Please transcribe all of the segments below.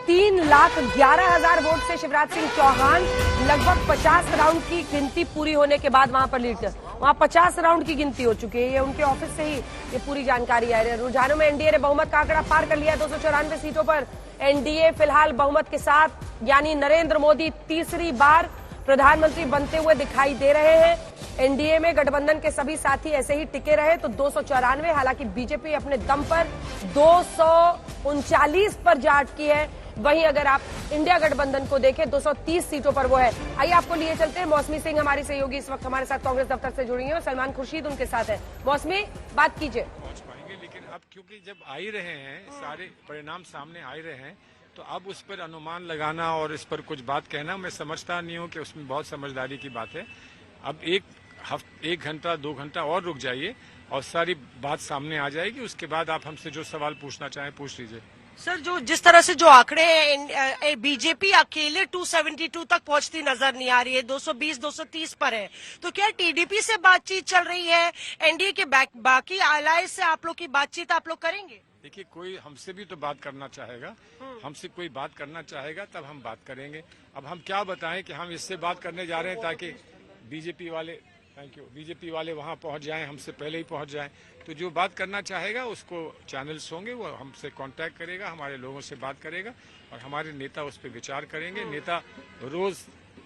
3,11,000 vote से शिवराज सिंह चौहान लगभग 50 round की गिनती पूरी होने के बाद वहां पर लीड कर, वहां 50 राउंड की गिनती हो चुकी है। ये उनके ऑफिस से ही ये पूरी जानकारी आ रही है। रुझानों में एनडीए ने बहुमत का आंकड़ा पार कर लिया। 294 सीटों पर एनडीए फिलहाल बहुमत के साथ, यानी नरेंद्र मोदी तीसरी बार प्रधानमंत्री बनते हुए दिखाई दे रहे हैं। एनडीए में गठबंधन के सभी साथी ऐसे ही टिके रहे तो 294, हालांकि बीजेपी अपने दम पर 239 पर जा अटकी है। वहीं अगर आप इंडिया गठबंधन को देखें 230 सीटों पर वो है। आइए आपको लिए चलते हैं। मौसमी सिंह हमारी सहयोगी इस वक्त हमारे साथ कांग्रेस दफ्तर से जुड़ी हैं और सलमान खुर्शीद उनके साथ है। मौसमी, बात कीजिए। पहुंच पाएंगे, लेकिन अब क्योंकि जब आ ही रहे हैं, सारे परिणाम सामने आ ही रहे हैं, तो अब उस पर अनुमान लगाना और इस पर कुछ बात कहना मैं समझता नहीं हूं कि उसमें बहुत समझदारी की बात है। अब एक घंटा 2 घंटा और रुक जाइए और सारी बात सामने आ जाएगी। उसके बाद आप हमसे जो सवाल पूछना चाहें पूछ लीजिए। सर, जो जिस तरह से जो आंकड़े हैं, बीजेपी अकेले 272 तक पहुंचती नजर नहीं आ रही है, 220 230 पर है। तो क्या टीडीपी से बातचीत चल रही है? एनडीए के बाकी अलायंस से आप लोग की बातचीत आप लोग करेंगे? देखिए, कोई हमसे भी तो बात करना चाहेगा, हमसे कोई बात करना चाहेगा तब हम बात करेंगे। अब हम क्या बताएं कि हम इससे बात करने जा रहे हैं ताकि बीजेपी वाले वहां पहुंच जाएं, हमसे पहले ही पहुंच जाएं। तो जो बात करना चाहेगा उसको चैनल्स होंगे, वो हमसे कांटेक्ट करेगा, हमारे लोगों से बात करेगा और हमारे नेता उस पर विचार करेंगे। नेता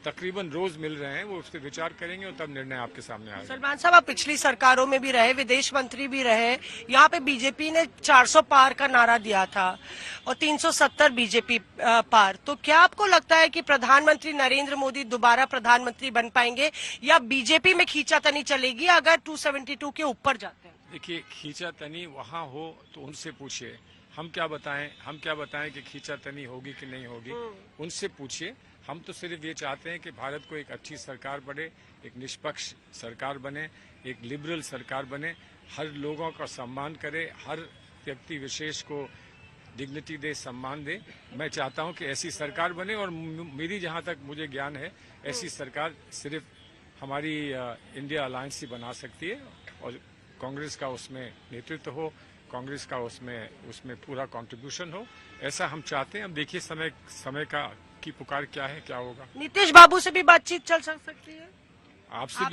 तकरीबन रोज मिल रहे हैं, वो उस पर विचार करेंगे और तब निर्णय आपके सामने आएगा। सलमान साहब, आप पिछली सरकारों में भी रहे, विदेश मंत्री भी रहे। यहाँ पे बीजेपी ने 400 पार का नारा दिया था और 370 बीजेपी पार। तो क्या आपको लगता है कि प्रधानमंत्री नरेंद्र मोदी दोबारा प्रधानमंत्री बन पाएंगे या बीजेपी में खींचातानी चलेगी अगर 272 के ऊपर जाते हैं? देखिए, खींचातानी वहाँ हो तो उनसे पूछिए, हम क्या बताएं कि खींचातानी होगी कि नहीं होगी, उनसे पूछिए। हम तो सिर्फ ये चाहते हैं कि भारत को एक अच्छी सरकार बने, एक निष्पक्ष सरकार बने, एक लिबरल सरकार बने, हर लोगों का सम्मान करे, हर व्यक्ति विशेष को डिग्निटी दे, सम्मान दे। मैं चाहता हूं कि ऐसी सरकार बने और मेरी जहां तक मुझे ज्ञान है, ऐसी सरकार सिर्फ हमारी इंडिया अलायंस ही बना सकती है और कांग्रेस का उसमें नेतृत्व हो, कांग्रेस का उसमें पूरा कंट्रीब्यूशन हो, ऐसा हम चाहते हैं। अब देखिए समय की पुकार क्या है, क्या होगा। नीतीश बाबू से भी बातचीत चल सकती है? आपसे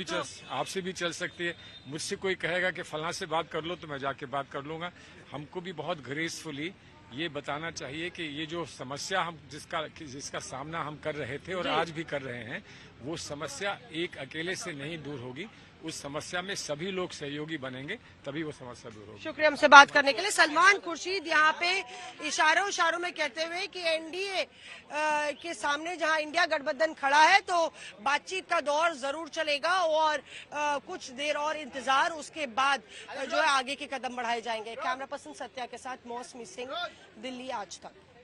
भी चल सकती है। मुझसे कोई कहेगा कि फलां से बात कर लो तो मैं जाके बात कर लूंगा। हमको भी बहुत ग्रेसफुली ये बताना चाहिए कि ये जो समस्या हम जिसका सामना हम कर रहे थे और आज भी कर रहे हैं, वो समस्या एक अकेले से नहीं दूर होगी। उस समस्या में सभी लोग सहयोगी बनेंगे, तभी वो समस्या दूर होगी। शुक्रिया हमसे बात करने के लिए। सलमान खुर्शीद यहाँ पे इशारों में कहते हुए कि एनडीए के सामने जहाँ इंडिया गठबंधन खड़ा है तो बातचीत का दौर जरूर चलेगा और कुछ देर और इंतजार, उसके बाद जो है आगे के कदम बढ़ाए जाएंगे। कैमरा पर्सन सत्या के साथ मौसमी सिंह, दिल्ली आज तक।